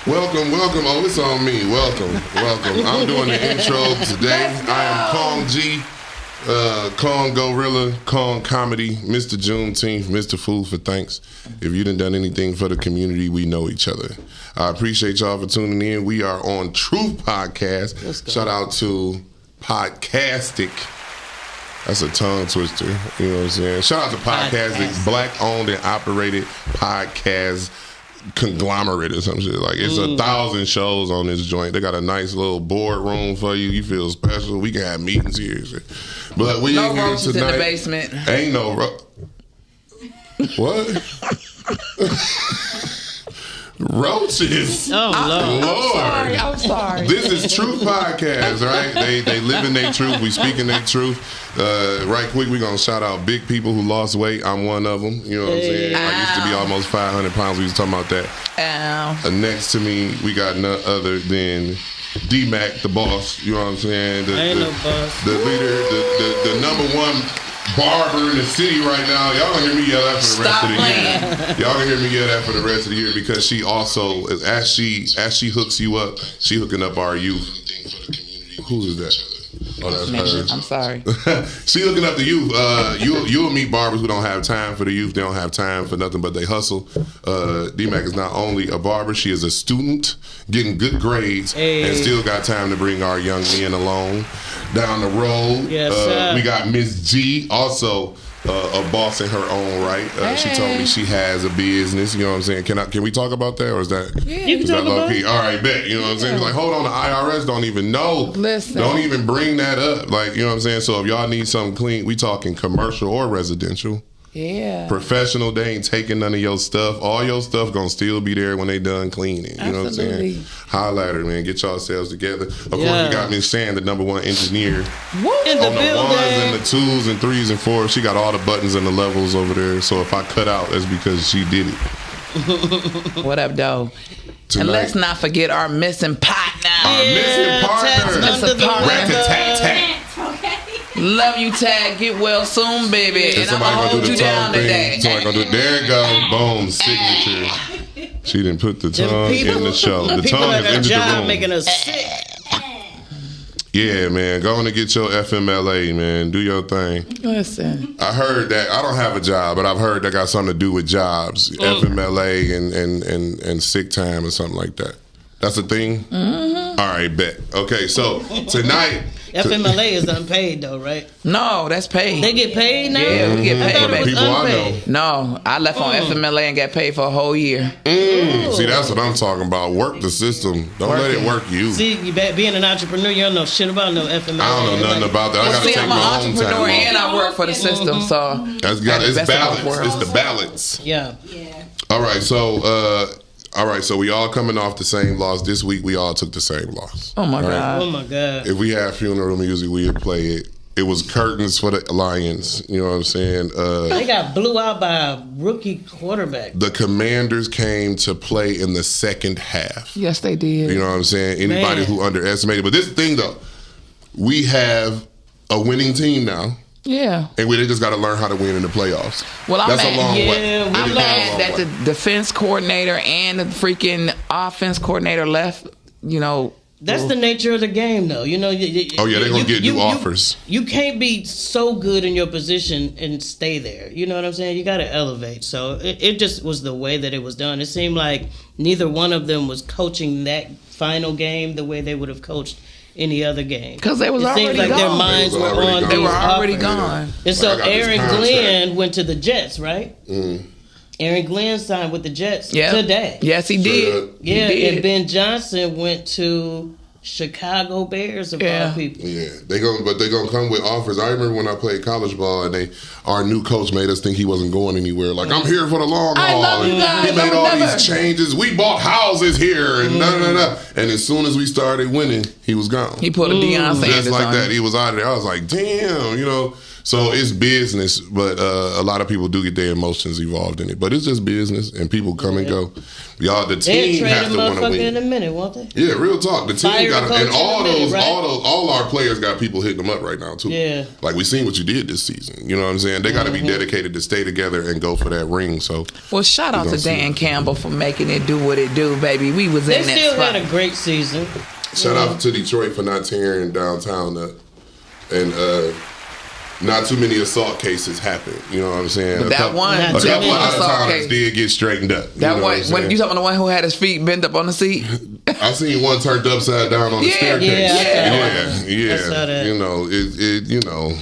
Welcome. Oh, it's on me. Welcome. I'm doing the intro today. I am Kong G, Kong Gorilla, Kong Comedy, Mr. Juneteenth, Mr. Food for Thanks. If you done anything for the community, we know each other. I appreciate y'all for tuning in. We are on Truth Podcast. Shout out to Podcastic. That's a tongue twister. You know what I'm saying? Shout out to Podcastic, black-owned and operated podcast conglomerate or some shit. Like, it's 1,000 shows on this joint. They got a nice little boardroom for you. You feel special. We can have meetings here and shit. But we no ain't here roaches tonight. In the basement. Ain't no what? Roaches. Oh, Lord. I'm sorry. This is Truth Podcast, right? They live in their truth. We speak in their truth. Right quick, we're going to shout out big people who lost weight. I'm one of them. You know what I'm saying? I used to be almost 500 pounds. We was talking about that. Next to me, we got none other than D-Mac, the boss. You know what I'm saying? I ain't no boss. The leader, the number one barber in the city right now. Y'all gonna hear me yell that for the rest of the year. Y'all gonna hear me yell that for the rest of the year because she also, as she hooks you up, she hooking up our youth. Who is that? Oh, that's her. I'm sorry. She hooking up the youth. You'll meet barbers who don't have time for the youth. They don't have time for nothing but they hustle. D-Mac is not only a barber, she is a student, getting good grades, and still got time to bring our young men along. Down the road, we got Miss G, also a boss in her own right. She told me she has a business. You know what I'm saying? Can we talk about that, or is that You can is talk that low about key? it. All right, bet. You know what I'm saying? It's like, hold on, the IRS don't even know. Listen. Don't even bring that up. Like, you know what I'm saying? So if y'all need something clean, we talking commercial or residential. Yeah. Professional, they ain't taking none of your stuff. All your stuff gonna still be there when they done cleaning. You know what I'm saying? Holla at her, man. Get yourselves together. Of course, we got Miss Shan, the number one engineer. In the On the building. ones and the twos and threes and fours, she got all the buttons and the levels over there. So if I cut out, that's because she did it. What up, though? And let's not forget our missing partner. Our missing partner. Missing partner. Rat-a-tat-tat. Love you, Tag. Get well soon, baby. And I'm somebody gonna gonna hold do you the down tongue thing. today. Somebody gonna do. There you go. Boom. Signature. She didn't put the tongue in the show. The People tongue at is our into the job room. making us sick. Yeah, man. Go on and get your FMLA, man. Do your thing. Listen. I heard that. I don't have a job, but I've heard that got something to do with jobs. FMLA and sick time or something like that. That's a thing? Mm-hmm. All right, bet. Okay, so tonight... FMLA is unpaid though, right? No, that's paid. They get paid now? Yeah, we get paid, I thought it was people I know. unpaid. No, I left on FMLA and got paid for a whole year. See, that's what I'm talking about. Work the system. Don't let it work you. See, being an entrepreneur, you don't know shit about no FMLA. I don't know nothing about that. I Well, got to see, take I'm an my own entrepreneur time and off. I work for the system, so It's best of both balance. worlds. It's the balance. Yeah. All right, so we all coming off the same loss. This week, we all took the same loss. Oh my All right? God. Oh my God. If we had funeral music, we would play it. It was curtains for the Lions. You know what I'm saying? They got blew out by a rookie quarterback. The Commanders came to play in the second half. Yes, they did. You know what I'm saying? Anybody Man. who underestimated. But this thing, though, we have a winning team now. Yeah. And we just got to learn how to win in the playoffs. Well, I'm That's mad. a long way. Yeah, It I'm is a mad long that way. the defense coordinator and the freaking offense coordinator left, you know. That's the nature of the game, though. You know. Oh, yeah, they're going to get new offers. You can't be so good in your position and stay there. You know what I'm saying? You got to elevate. So it just was the way that it was done. It seemed like neither one of them was coaching that final game the way they would have coached any other game. Because they was It already seems like their gone. minds They were was already on. gone. They these were already offers. gone. And so I got this Aaron contract. Glenn went to the Jets, right? Aaron Glenn signed with the Jets today. Yes, he did. Yeah, he did. and Ben Johnson went to Chicago Bears of all people. Yeah, they're gonna come with offers. I remember when I played college ball, and our new coach made us think he wasn't going anywhere. Like, I'm here for the long I haul. love you And guys. he made I would all never- these changes. We bought houses here, and And as soon as we started winning, he was gone. He put a Deion Sanders Just like on that, him. he was out of there. I was like, damn, you know. So it's business, but a lot of people do get their emotions involved in it. But it's just business, and people come and go. Y'all, the They'll team trade has a to want to motherfucker in a win. minute, won't they? Yeah, real talk. The team Fire got the and coach all in a minute, those, right? all our players got people hitting them up right now too. Yeah. Like we seen what you did this season. You know what I'm saying? They got to be dedicated to stay together and go for that ring. So Well, shout out We to gonna see. Dan Campbell for making it do what it do, baby. We was They in that still spot. had a great season. shout out to Detroit for not tearing downtown up, and not too many assault cases happen. You know what I'm saying? But that one, a Not too couple many of assault out-of-towners case. did get straightened up. That you know one, what I'm when saying? you talking about the one who had his feet bent up on the seat? I seen one turned upside down on the Yeah, staircase. yeah, I saw that. You know,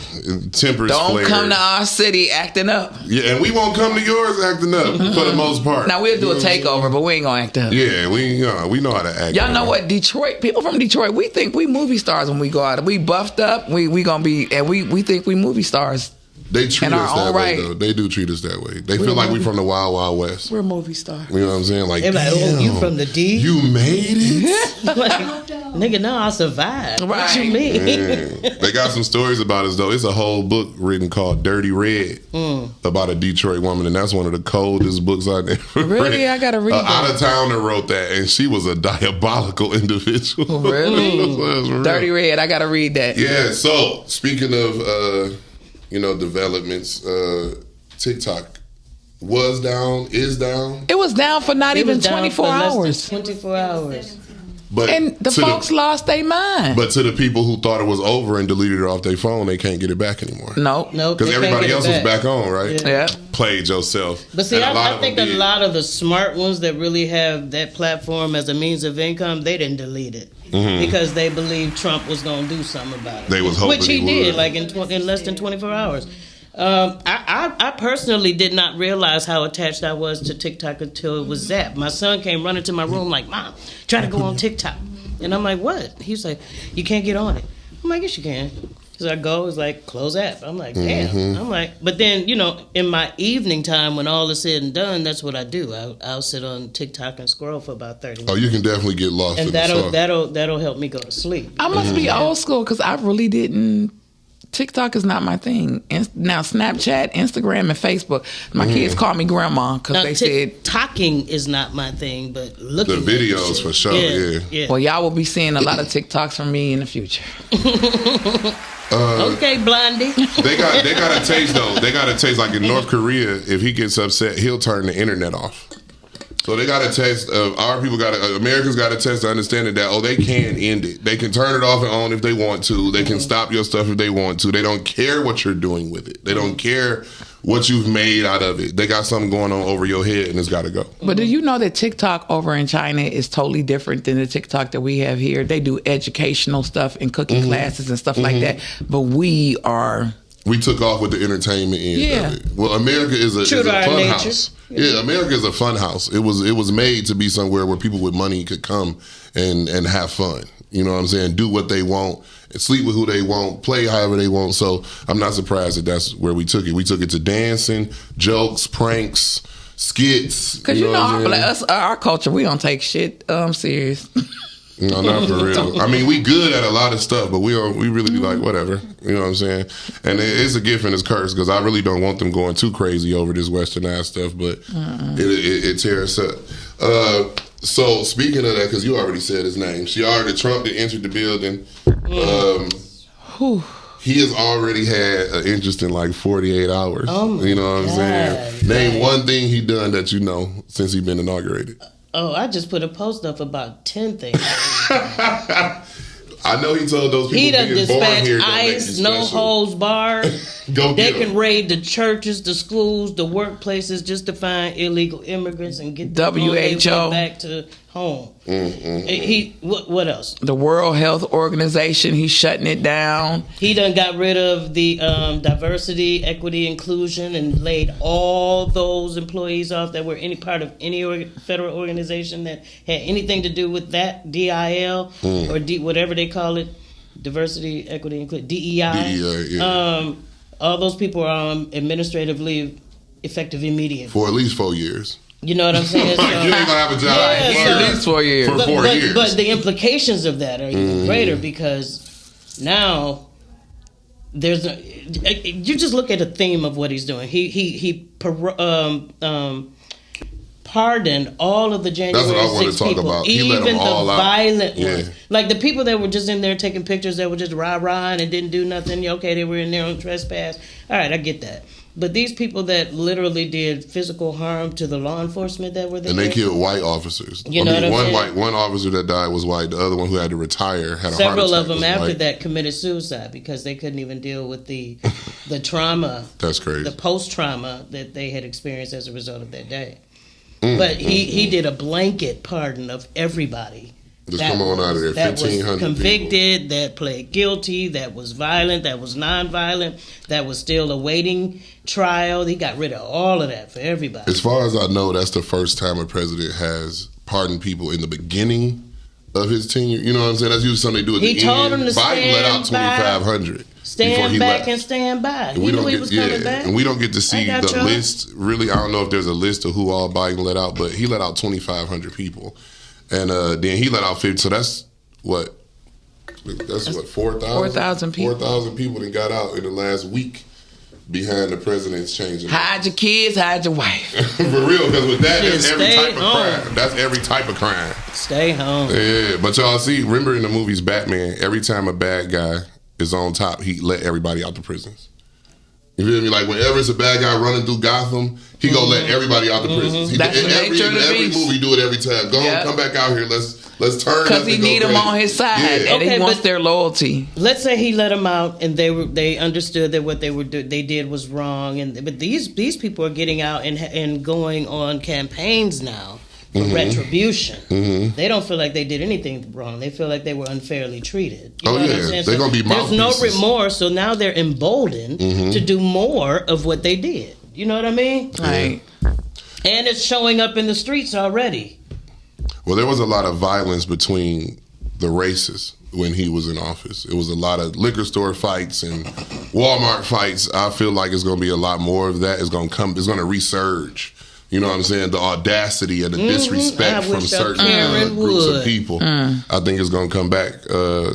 tempers Don't flared. come to our city acting up. Yeah, and we won't come to yours acting up for the most part. Now we'll do You a know what I'm saying? takeover, but we ain't gonna act up. Yeah, we know how to act. Y'all know what? Detroit people from Detroit, we think we movie stars when we go out. We buffed up. We gonna be, and we think we movie stars. They treat in us our that own way, right. though. They do treat us that way. They feel like we from the Wild Wild West. We're movie stars. You know what I'm saying? Like, They're like, oh, you from the D? You made it. Like, nigga, no, I survived. What you Right. mean? Man. They got some stories about us though. It's a whole book written called Dirty Red about a Detroit woman, and that's one of the coldest books I've ever Really? read. I gotta read that. Out of towner wrote that, and she was a diabolical individual. Really? That's real. Dirty Red. I gotta read that. Yeah. So speaking of developments, TikTok was down, is down, It was down for not It even was down 24 for less than hours. 24 hours. but And the to folks lost their mind. but to the people who thought it was over and deleted it off their phone, they can't get it back anymore. Nope. Nope. Because they can't everybody get it else was back on, right? Yeah. Played yourself. But see, And a lot I of think them a did. lot of the smart ones that really have that platform as a means of income, they didn't delete it because they believed Trump was going to do something about it. They was hoping which he he did, would. like in less than 24 hours. I personally did not realize how attached I was to TikTok until it was zapped. My son came running to my room like, "Mom, try to go on TikTok," and I'm like, "What?" He's like, "You can't get on it." I'm like, "Yes, you can." So I go, it's like, close app. I'm like, damn. I'm like, but then, in my evening time when all is said and done, that's what I do. I'll sit on TikTok and scroll for about 30 minutes. Oh, you can definitely get lost And in the sauce. that'll help me go to sleep. I must be old school because I really didn't. TikTok is not my thing. Now Snapchat, Instagram, and Facebook. My kids call me grandma because Now, they said, talking is not my thing, but looking The at videos shit. for sure, yeah. well, y'all will be seeing a lot of TikToks from me in the future. Okay, Blondie. They got a taste though. They got a taste like in North Korea. If he gets upset, he'll turn the internet off. So they got a test. Americans got a test to understanding that they can end it. They can turn it off and on if they want to. They can stop your stuff if they want to. They don't care what you're doing with it. They don't care what you've made out of it. They got something going on over your head and it's got to go. But do you know that TikTok over in China is totally different than the TikTok that we have here? They do educational stuff and cooking classes and stuff like that. But we are. We took off with the entertainment end Yeah. of it. Well, America is a True to our fun nature. house. Yeah, America is a fun house. It was made to be somewhere where people with money could come and have fun. You know what I'm saying? Do what they want, sleep with who they want, play however they want. So I'm not surprised that that's where we took it. We took it to dancing, jokes, pranks, skits. Because what I'm saying? our culture, we don't take shit serious. No, not for real. I mean, we good at a lot of stuff, but we really be like, whatever. You know what I'm saying? And it's a gift and it's a curse because I really don't want them going too crazy over this westernized stuff, but it tears us up. So speaking of that, because you already said his name, Trump that entered the building. He has already had an interesting 48 hours. Oh my you know what I'm saying? God, Name man. one thing he done that you know since he been inaugurated. Oh, I just put a post up about 10 things. I know he told those people He done being born dispatched here don't make you ICE, no special. holds barred. Go They get can 'em. raid the churches, the schools, the workplaces just to find illegal immigrants and get them on their way WHO. back to home. What else? The World Health Organization, he's shutting it down. He done got rid of the diversity, equity, inclusion, and laid all those employees off that were any part of any federal organization that had anything to do with that DIL or whatever they call it, diversity, equity, inclusion, DEI. DEI, yeah. All those people are on administrative leave, effective immediately. For at least 4 years. You know what I'm saying? You ain't gonna have a job Yeah, for- so- At least 4 years. For 4 but, years. but the implications of that are even greater because now you just look at the theme of what he's doing. He pardoned all of the January 6 people, about. He even let them the all out. violent Yeah. ones. Like the people that were just in there taking pictures that were just rah-rah and didn't do nothing. Okay, they were in there on trespass. All right, I get that. But these people that literally did physical harm to the law enforcement that were there. And they killed white officers. You know what I'm saying? One officer that died was white. The other one who had to retire had a heart attack. Several of them was after white. that committed suicide because they couldn't even deal with the trauma. That's crazy. The post-trauma that they had experienced as a result of that day. But he did a blanket pardon of everybody. Just come on out of there. That was 1,500 convicted, that pled guilty, that was violent, that was nonviolent, that was still awaiting trial. He got rid of all of that for everybody. As far as I know, that's the first time a president has pardoned people in the beginning of his tenure. You know what I'm saying? That's usually something they do at He the told end. him to Biden let out stand by. 2,500 before Stand he back left. and stand by. And He we knew don't he get, was coming back. and we don't get to see I got the y'all. list. Really, I don't know if there's a list of who all Biden let out, but he let out 2,500 people, and then he let out 50. So that's what 4,000. 4,000 people. 4,000 people that got out in the last week behind the president's changing. Hide your kids, hide your wife. For real, because with that, Shit, that's every stay type of home. crime. That's every type of crime. Stay home. Yeah, but y'all see, remember in the movies Batman, every time a bad guy is on top, he let everybody out the prisons. You feel me? Like whenever it's a bad guy running through Gotham, he gonna let everybody out the prisons. He, That's in the nature of the every beast. movie, do it every time. Go on, Yep. come back out here. Let's turn. Because up he and go need them crazy. on his side, Yeah. and Okay, he wants but- their loyalty. Let's say he let them out, and they understood that what they did was wrong, but these people are getting out and going on campaigns now for retribution. They don't feel like they did anything wrong. They feel like they were unfairly treated. You Oh, know what yeah. I'm saying? They're gonna be There's no mouthpieces. remorse, so now they're emboldened to do more of what they did. You know what I mean? Right. And it's showing up in the streets already. Well, there was a lot of violence between the races when he was in office. It was a lot of liquor store fights and Walmart fights. I feel like it's going to be a lot more of that. It's going to resurge. You know what I'm saying? The audacity and the disrespect I from wish certain Karen groups would. of people. I think it's going to come back.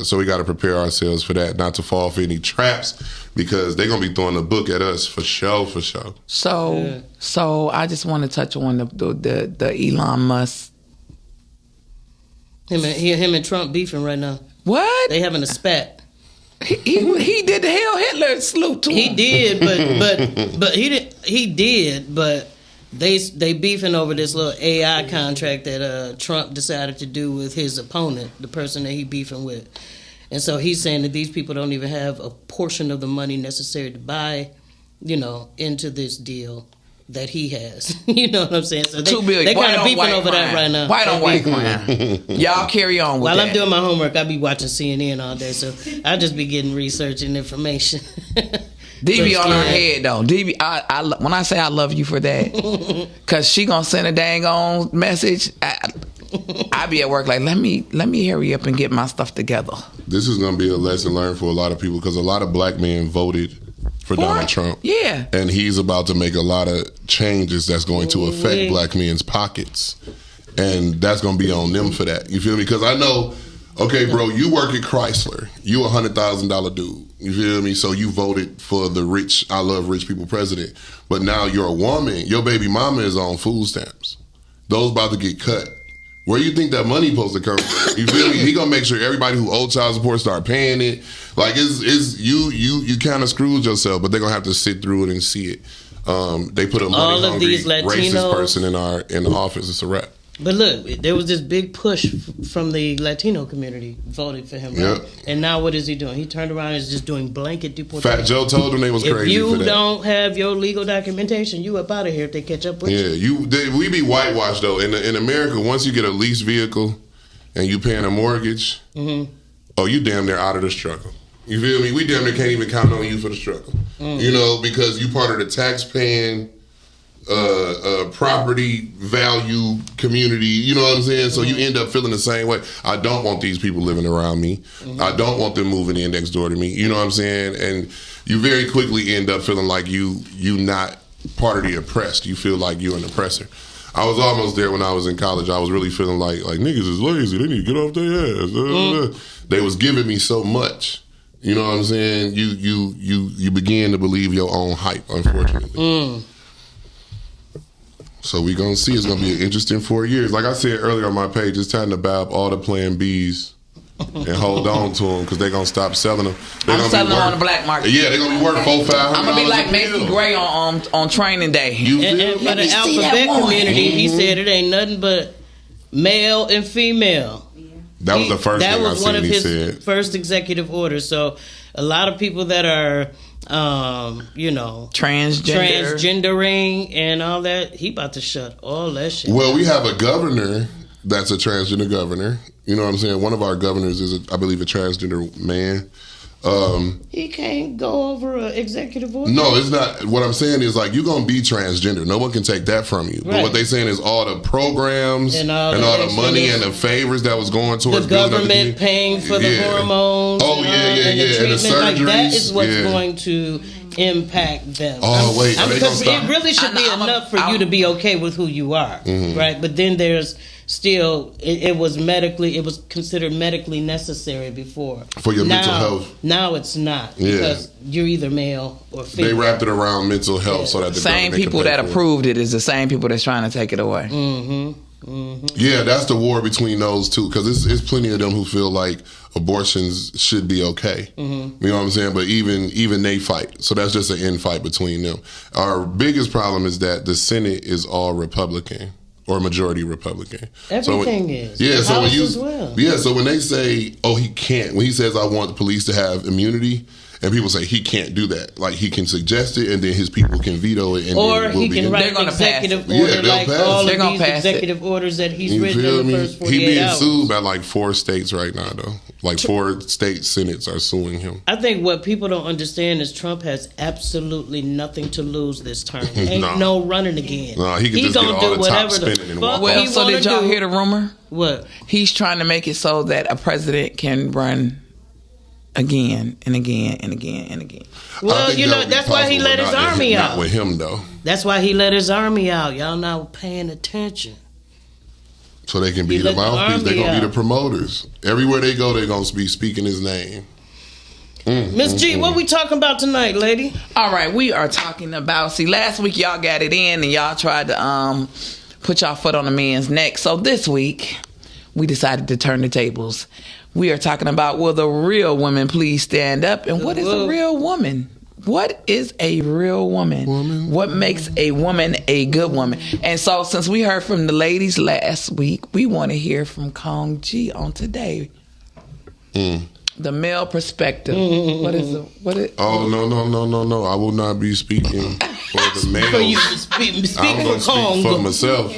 So we got to prepare ourselves for that, not to fall for any traps, because they're going to be throwing a book at us for sure, for sure. So I just want to touch on the Elon Musk. Him and Trump beefing right now. What? They having a spat. He did the Hail Hitler salute to He him. did, but he did, but they beefing over this little AI contract that Trump decided to do with his opponent, the person that he beefing with. And so he's saying that these people don't even have a portion of the money necessary to buy, into this deal that he has. You know what I'm saying? So $2 billion. they kind White of on beefing white over that crime. right now. White on white crime. Y'all carry on with While that. I'm doing my homework, I be watching CNN all day, so I just be getting research and information. DB on her Yeah. head though. DB, when I say I love you for that, cause she gonna send a dang on message. I be at work like let me hurry up and get my stuff together. This is going to be a lesson learned for a lot of people, because a lot of black men voted for Donald Trump. Yeah. And he's about to make a lot of changes that's going to affect Ooh-wee. black men's pockets. And that's going to be on them for that. You feel me? Because I know, okay, bro, you work at Chrysler. You a $100,000 dude. You feel me? So you voted for the rich, I love rich people president. But now you're a woman. Your baby mama is on food stamps. Those about to get cut. Where you think that money supposed to come from? You feel me? He gonna make sure everybody who owed child support start paying it. Like it's you kind of screwed yourself, but they're gonna have to sit through it and see it. They put a money All of hungry these racist Latinos- person in the office. It's a wrap. But look, there was this big push from the Latino community voting for him, right? Yep. And now what is he doing? He turned around and is just doing blanket deportation. Fat Joe told them they was If crazy for you that. don't have your legal documentation, you up out of here if they catch up with you. Yeah, we be whitewashed though. In America, once you get a leased vehicle and you paying a mortgage, oh, you damn near out of the struggle. You feel me? We damn near can't even count on you for the struggle. Because you part of the tax paying, property value community. You know what I'm saying? So you end up feeling the same way. I don't want these people living around me. I don't want them moving in next door to me. You know what I'm saying? And you very quickly end up feeling like you not part of the oppressed. You feel like you're an oppressor. I was almost there when I was in college. I was really feeling like niggas is lazy. They need to get off their ass. They was giving me so much You know what I'm saying? You begin to believe your own hype, unfortunately. So we gonna see. It's gonna be an interesting 4 years. Like I said earlier on my page, it's time to bab all the Plan Bs and hold on to them because they're gonna stop selling them. I'm selling them on the black market. Yeah, they're gonna be worth $400-500. I'm gonna be like Macy Gray on training day. And for the alphabet community, he said it ain't nothing but male and female. That was the first thing I seen. That was one of he his said. first executive orders. So a lot of people that are, transgendering and all that, he about to shut all that shit. Well, we have a governor that's a transgender governor. You know what I'm saying? One of our governors is, I believe, a transgender man. He can't go over an executive order. No, it's not. What I'm saying is, like, you're going to be transgender. No one can take that from you. Right. But what they saying is all the programs and all the money and the favors that was going towards the government paying for the hormones. Oh, yeah. And the surgeries. Like, that is what's going to impact them. Because it really should be enough for you to be okay with who you are, right? But then there's still, it was considered medically necessary before. For your mental health. Now it's not, because you're either male or female. They wrapped it around mental health so that the same people that approved it is the same people that's trying to take it away. Yeah, that's the war between those two, because it's plenty of them who feel like abortions should be okay. You know what I'm saying? But even they fight. So that's just an infight between them. Our biggest problem is that the Senate is all Republican. Or majority Republican. Everything is. Yeah, so House as well. Yeah, so when they say, oh, he can't, when he says, I want the police to have immunity, and people say he can't do that. Like, he can suggest it, and then his people can veto it. And or he can write an executive order like all of these executive orders that he's written in the first 48 hours. He's being sued by like like 4 states right now, though. Like 4 state senates are suing him. I think what people don't understand is Trump has absolutely nothing to lose this term. Ain't no running again. No, he can just gonna get all do the top whatever the spinning and fuck walk. Well, so did y'all hear the rumor? What? He's trying to make it so that a president can run again and again and again and again. Well, that's why he let his army out. Not with him, though. That's why he let his army out. Y'all not paying attention. So they can be the mouthpiece. They're going to be the promoters. Everywhere they go, they're going to be speaking his name. Miss G, what we talking about tonight, lady? All right, we are talking about, see, last week y'all got it in and y'all tried to put y'all foot on the man's neck. So this week, we decided to turn the tables. We are talking about, will the real women please stand up? And what is a real woman? What is a real woman? What makes a woman a good woman? And so since we heard from the ladies last week, we want to hear from Kong G on today. The male perspective. What is it? Oh, no. I will not be speaking for the males. For you to speak for Kong. For myself.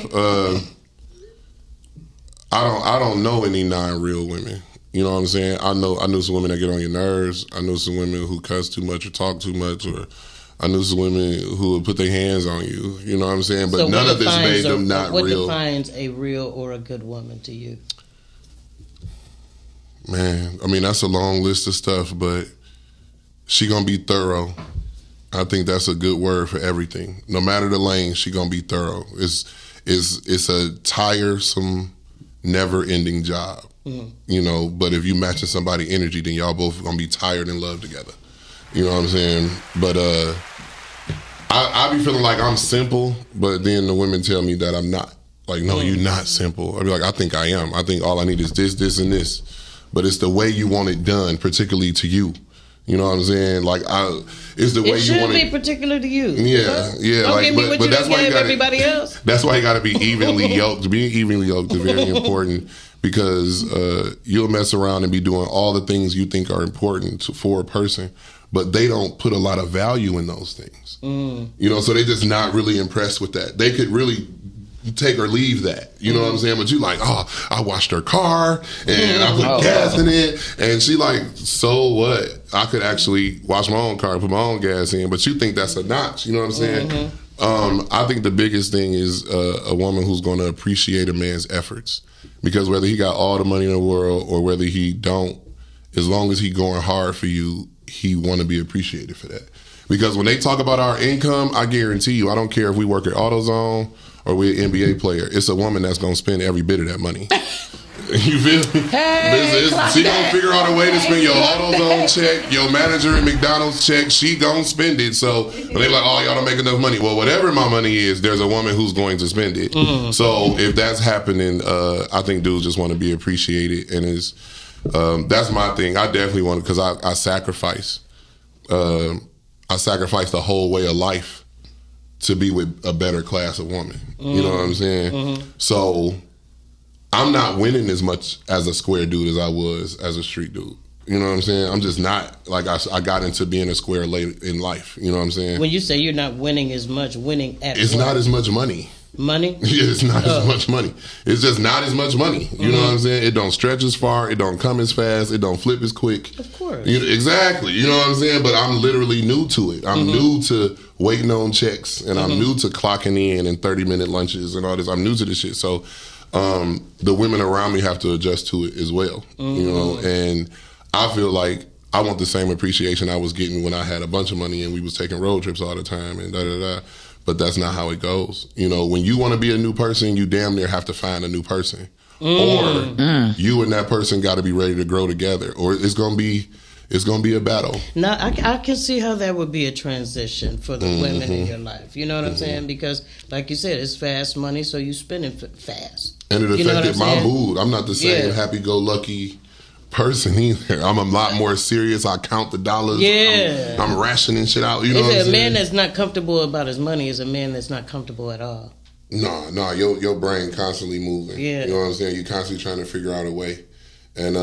I don't know any non-real women. You know what I'm saying? I know some women that get on your nerves. I know some women who cuss too much or talk too much, or I know some women who will put their hands on you. You know what I'm saying? But so none of this made them not real. What defines a real or a good woman to you? Man, I mean, that's a long list of stuff, but she gonna be thorough. I think that's a good word for everything. No matter the lane, she gonna be thorough. It's a tiresome, never-ending job. You know, but if you matching somebody's energy, then y'all both gonna be tired and love together. You know what I'm saying? But I be feeling like I'm simple, but then the women tell me that I'm not. Like, no, you're not simple. I be like, I think I am. I think all I need is this, and this. But it's the way you want it done, particularly to you. You know what I'm saying? Like, it's the way you want it. It should be particular to you. Yeah. Don't give me what you done gave everybody else. That's why you got to be evenly yoked. Being evenly yoked is very important, because you'll mess around and be doing all the things you think are important for a person, but they don't put a lot of value in those things. You know, so they just not really impressed with that. They could really take or leave that. You know what I'm saying? But you like, oh, I washed her car and I put gas in it. And she like, so what? I could actually wash my own car and put my own gas in. But you think that's a notch. You know what I'm saying? I think the biggest thing is a woman who's going to appreciate a man's efforts. Because whether he got all the money in the world or whether he don't, as long as he going hard for you, he want to be appreciated for that. Because when they talk about our income, I guarantee you, I don't care if we work at AutoZone or we're an NBA player, it's a woman that's going to spend every bit of that money. You feel me? Hey, She gonna figure out a way to spend your AutoZone check, your manager at McDonald's check. She gonna spend it. So they like, oh, y'all don't make enough money. Well, whatever my money is, there's a woman who's going to spend it. Mm-hmm. So if that's happening, I think dudes just want to be appreciated, and that's my thing. I definitely want, because I sacrifice. I sacrifice the whole way of life to be with a better class of woman. Mm-hmm. You know what I'm saying? Mm-hmm. So I'm not winning as much as a square dude as I was as a street dude. You know what I'm saying? I'm just not, like, I got into being a square late in life. You know what I'm saying? When you say you're not winning as much, winning at It's what? not as much money. Money? Yeah, it's not as much money. It's just not as much money. You know what I'm saying? It don't stretch as far. It don't come as fast. It don't flip as quick. Of course. Exactly. You know what I'm saying? But I'm literally new to it. I'm new to waiting on checks, and I'm new to clocking in and 30-minute lunches and all this. I'm new to this shit. So the women around me have to adjust to it as well. You know, and I feel like I want the same appreciation I was getting when I had a bunch of money and we was taking road trips all the time and da-da-da. But that's not how it goes. You know, when you want to be a new person, you damn near have to find a new person. Or you and that person got to be ready to grow together, or it's gonna be a battle. Now, I can see how that would be a transition for the women in your life. You know what I'm saying? Because, like you said, it's fast money, so you spending fast. And it You know what affected I'm my saying? mood. I'm not the same Yeah. happy-go-lucky person either. I'm a lot more serious. I count the dollars. Yeah. I'm rationing shit out. You know They what say I'm a saying? man that's not comfortable about his money is a man that's not comfortable at all. No, your brain constantly moving. Yeah. You know what I'm saying? You're constantly trying to figure out a way. And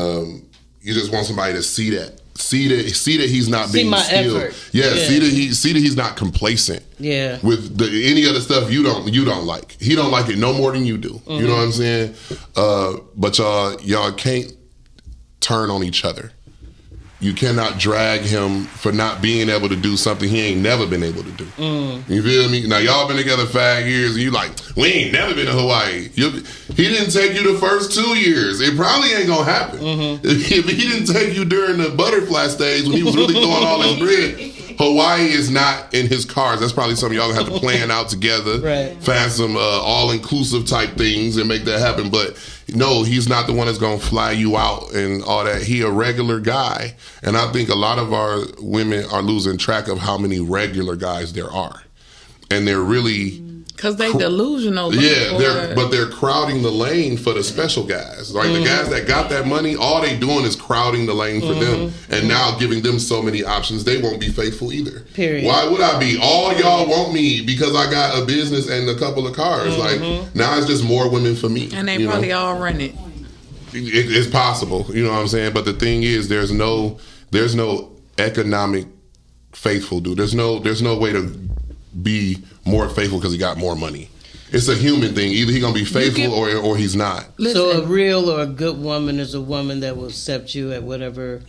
you just want somebody to see that. See that he's not See being my skilled. effort. Yeah, Yeah. see that he's not complacent. Yeah. With any other stuff you don't like. He don't like it no more than you do. You know what I'm saying? But y'all can't turn on each other. You cannot drag him for not being able to do something he ain't never been able to do. You feel me? Now, y'all been together 5 years, and you like, we ain't never been to Hawaii. He didn't take you the first 2 years. It probably ain't gonna happen. If he didn't take you during the butterfly stage when he was really throwing all his bread, Hawaii is not in his cards. That's probably something y'all gonna have to plan out together. Right. Find some all-inclusive type things and make that happen. But no, he's not the one that's gonna fly you out and all that. He a regular guy. And I think a lot of our women are losing track of how many regular guys there are. And they're really... Because they delusional. Yeah, they're crowding the lane for the special guys. Like the guys that got that money, all they doing is crowding the lane for them, and now giving them so many options. They won't be faithful either. Period. Why would I be? All y'all want me because I got a business and a couple of cars. Like now it's just more women for me. And they probably all rent it. It's possible, you know what I'm saying. But the thing is, there's no economic faithful dude. There's no way to be more faithful because he got more money. It's a human thing. Either he's gonna be faithful or he's not. So a real or a good woman is a woman that will accept you at whatever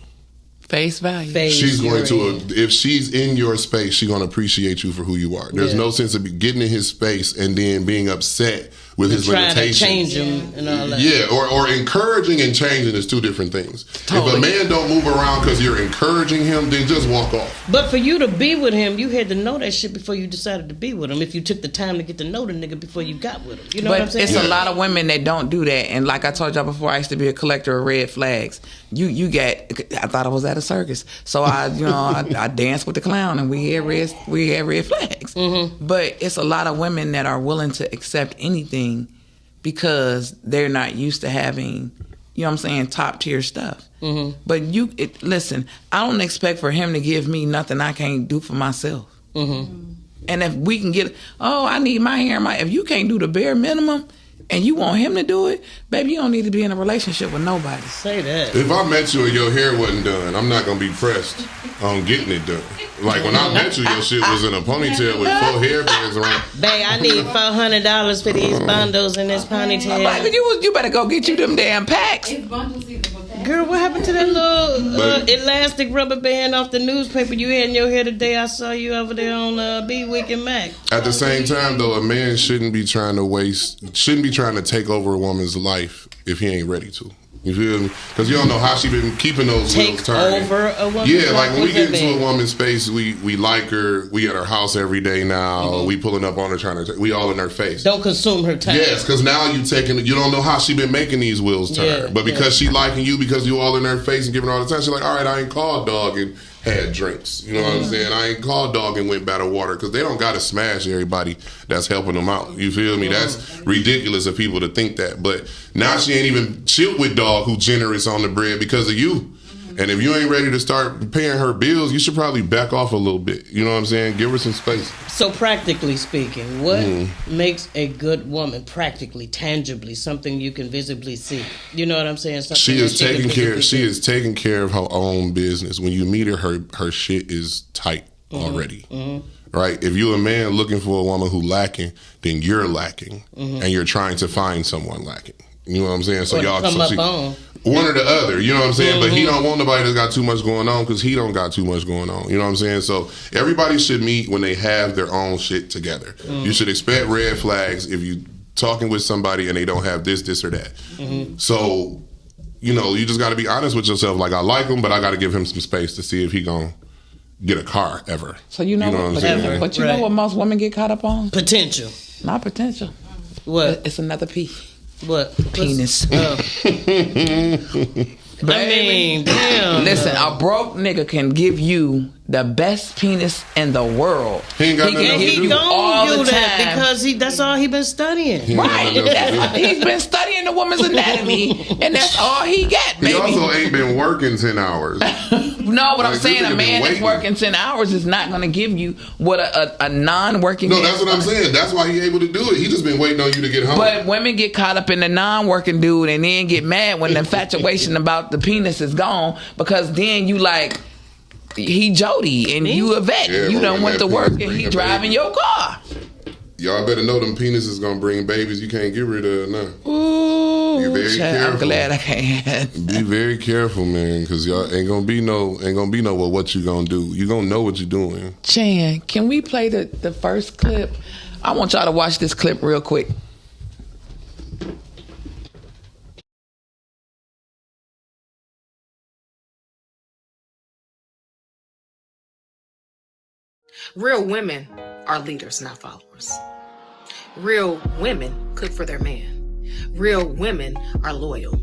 Face value. phase She's going you're in. if she's in your space, she's going to appreciate you for who you are. There's no sense of getting in his space and then being upset with his trying limitations. to change him and all that. Yeah, or encouraging and changing is two different things. Totally. If a man don't move around because you're encouraging him, then just walk off. But for you to be with him, you had to know that shit before you decided to be with him. If you took the time to get to know the nigga before you got with him. You know what I'm But saying? it's a lot of women that don't do that. And like I told y'all before, I used to be a collector of red flags. I thought I was at a circus. So I danced with the clown and we had red flags. Mm-hmm. But it's a lot of women that are willing to accept anything because they're not used to having, you know what I'm saying, top tier stuff. Mm-hmm. But listen, I don't expect for him to give me nothing I can't do for myself. Mm-hmm. And if we can I need my hair, if you can't do the bare minimum and you want him to do it, baby, you don't need to be in a relationship with nobody. Say that. If I met you and your hair wasn't done, I'm not going to be pressed on getting it done. Like when I met you, your shit was in a ponytail with 4 hairbands around. Babe, I need $400 for these bundles in this ponytail. Like, you better go get you them damn packs. Girl, what happened to that little elastic rubber band off the newspaper you had in your hair today? I saw you over there on B-Wick and Mac. At the same time, though, a man shouldn't be trying to take over a woman's life if he ain't ready to. You feel me? Because you don't know how she been keeping those Take wheels turning. over a woman? Yeah, like when we What get does that into a mean? woman's space, we like her. We at her house every day now. We pulling up on her, trying to. We all in her face. Don't consume her time. Yes, because now you don't know how she been making these wheels turn. Yeah, But because she liking you, because you all in her face and giving her all the time, she's like, all right, I ain't called dog and had drinks. You know what I'm saying? I ain't called dog and went by the water, because they don't got to smash everybody that's helping them out. You feel me? That's ridiculous of people to think that. But now she ain't even chill with dog who generous on the bread because of you. And if you ain't ready to start paying her bills, you should probably back off a little bit. You know what I'm saying? Give her some space. So practically speaking, what Mm-hmm. makes a good woman practically, tangibly, something you can visibly see? You know what I'm saying? Something She that is you can taking care. visibly She see. is taking care of her own business. When you meet her shit is tight already. Right? If you're a man looking for a woman who lacking, then you're lacking, and you're trying to find someone lacking. You know what I'm saying? So Or to y'all come so up she- on. one or the other. You know what I'm saying? But he don't want nobody that's got too much going on, because he don't got too much going on. You know what I'm saying? So everybody should meet when they have their own shit together. You should expect red flags if you talking with somebody and they don't have this or that. So, you know, you just got to be honest with yourself. Like, I like him, but I got to give him some space to see if he gonna get a car ever. So you know, what I'm saying? but you Right. know what most women get caught up on? Potential. Not potential. What? It's another P. What? Penis. Oh. I mean, damn. Listen, a broke nigga can give you the best penis in the world. He ain't got nothing And else to he do. all don't do the that time. because that's all he been studying. He ain't got Right. nothing else to do. He's been studying the woman's anatomy, and that's all he got, He baby. also ain't been working 10 hours. No, what I'm Like, saying, this a nigga man been that's waiting. working 10 hours is not going to give you what a non-working No, man. that's what I'm saying. That's why he able to do it. He just been waiting on you to get home. But women get caught up in the non-working dude and then get mad when the infatuation about the penis is gone, because then you like, he Jody and you a vet. Yeah, You but done when went that to work penis and he bring a driving baby. your car. Y'all better know them penises gonna bring babies you can't get rid of now. Ooh, Be very child, I'm careful. glad I can't. Be very careful, man, because y'all ain't gonna be no well, what you gonna do. You gonna know what you're doing. Chan, can we play the first clip? I want y'all to watch this clip real quick. Real women are leaders, not followers. Real women cook for their man. Real women are loyal.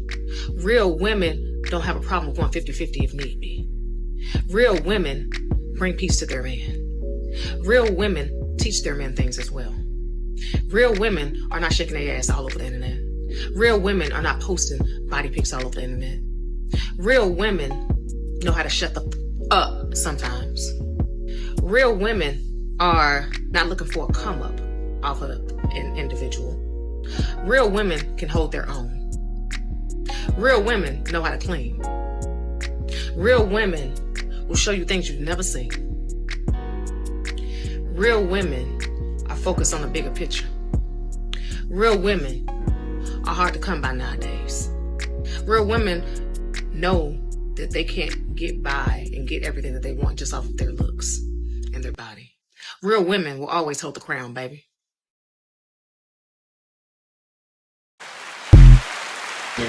Real women don't have a problem with going 50-50 if need be. Real women bring peace to their man. Real women teach their men things as well. Real women are not shaking their ass all over the internet. Real women are not posting body pics all over the internet. Real women know how to shut the up sometimes. Real women are not looking for a come up off of an individual. Real women can hold their own. Real women know how to clean. Real women will show you things you've never seen. Real women are focused on the bigger picture. Real women are hard to come by nowadays. Real women know that they can't get by and get everything that they want just off of their looks and their body. Real women will always hold the crown, baby.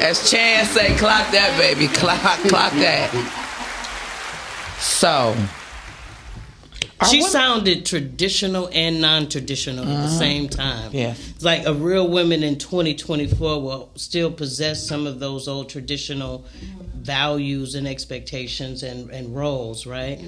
As Chan say, clock that, baby. Clock that. So, She women- sounded traditional and non-traditional at the same time. Yeah. It's like a real woman in 2024 will still possess some of those old traditional values and expectations and roles, right?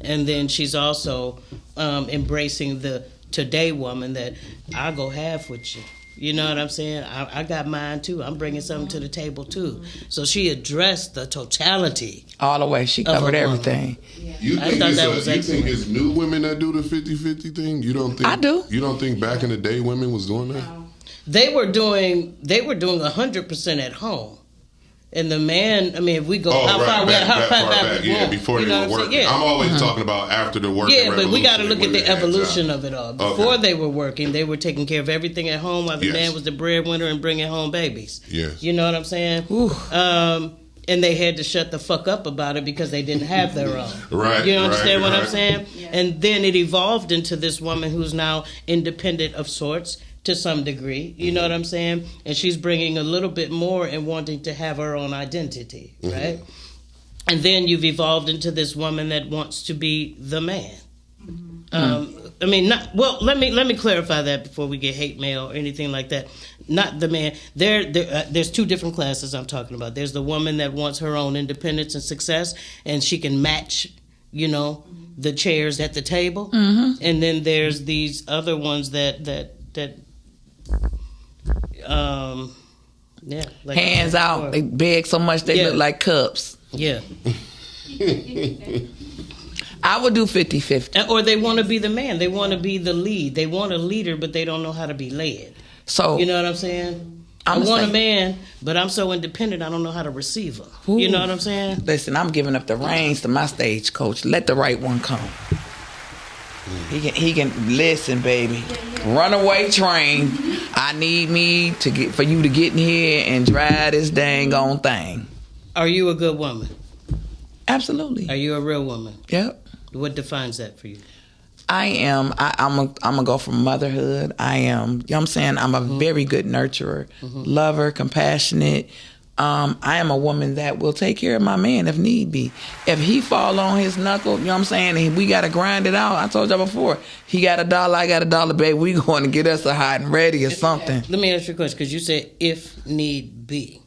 And then she's also embracing the today woman that I'll go half with you. You know what I'm saying? I got mine too. I'm bringing something to the table too. So she addressed the totality. all the way, she Of a covered woman. everything. You I think, thought it's that was you think excellent. it's new women that do the 50-50 thing? You don't think? I do. You don't think back in the day women was doing that? They were doing 100% at home. And the man, I mean, if we go how far back, yeah, before you they know were what I'm working. saying? Yeah. I'm always talking about after the working Yeah, but we got to revolution, look at when the they had evolution jobs. of it all. Okay. Before they were working, they were taking care of everything at home while the Yes. man was the breadwinner and bringing home babies. Yes. You know what I'm saying? And they had to shut the fuck up about it because they didn't have their own. Right, You understand right, what I'm right. saying? And then it evolved into this woman who's now independent of sorts, to some degree. You know what I'm saying? And she's bringing a little bit more and wanting to have her own identity, right? And then you've evolved into this woman that wants to be the man. I mean, let me clarify that before we get hate mail or anything like that. Not the man. There's two different classes I'm talking about. There's the woman that wants her own independence and success, and she can match, the chairs at the table. And then there's these other ones that like hands out. They beg so much they look like cups. Yeah. I would do 50-50. Or they want to be the man. They want to be the lead. They want a leader, but they don't know how to be led. So you know what I'm saying? I want a man, but I'm so independent, I don't know how to receive him. Ooh. You know what I'm saying? Listen, I'm giving up the reins to my stage coach. Let the right one come. He can listen, baby. Runaway train. I need for you to get in here and drive this dang on thing. Are you a good woman? Absolutely. Are you a real woman? Yep. What defines that for you? I am. I'm gonna go from motherhood. I am. You know what I'm saying? I'm a very good nurturer, lover, compassionate. I am a woman that will take care of my man if need be. If he fall on his knuckle, you know what I'm saying? And we got to grind it out. I told y'all before. He got $1, I got $1, baby. We going to get us a hot and ready or something. Let me ask you a question, because you said if need be.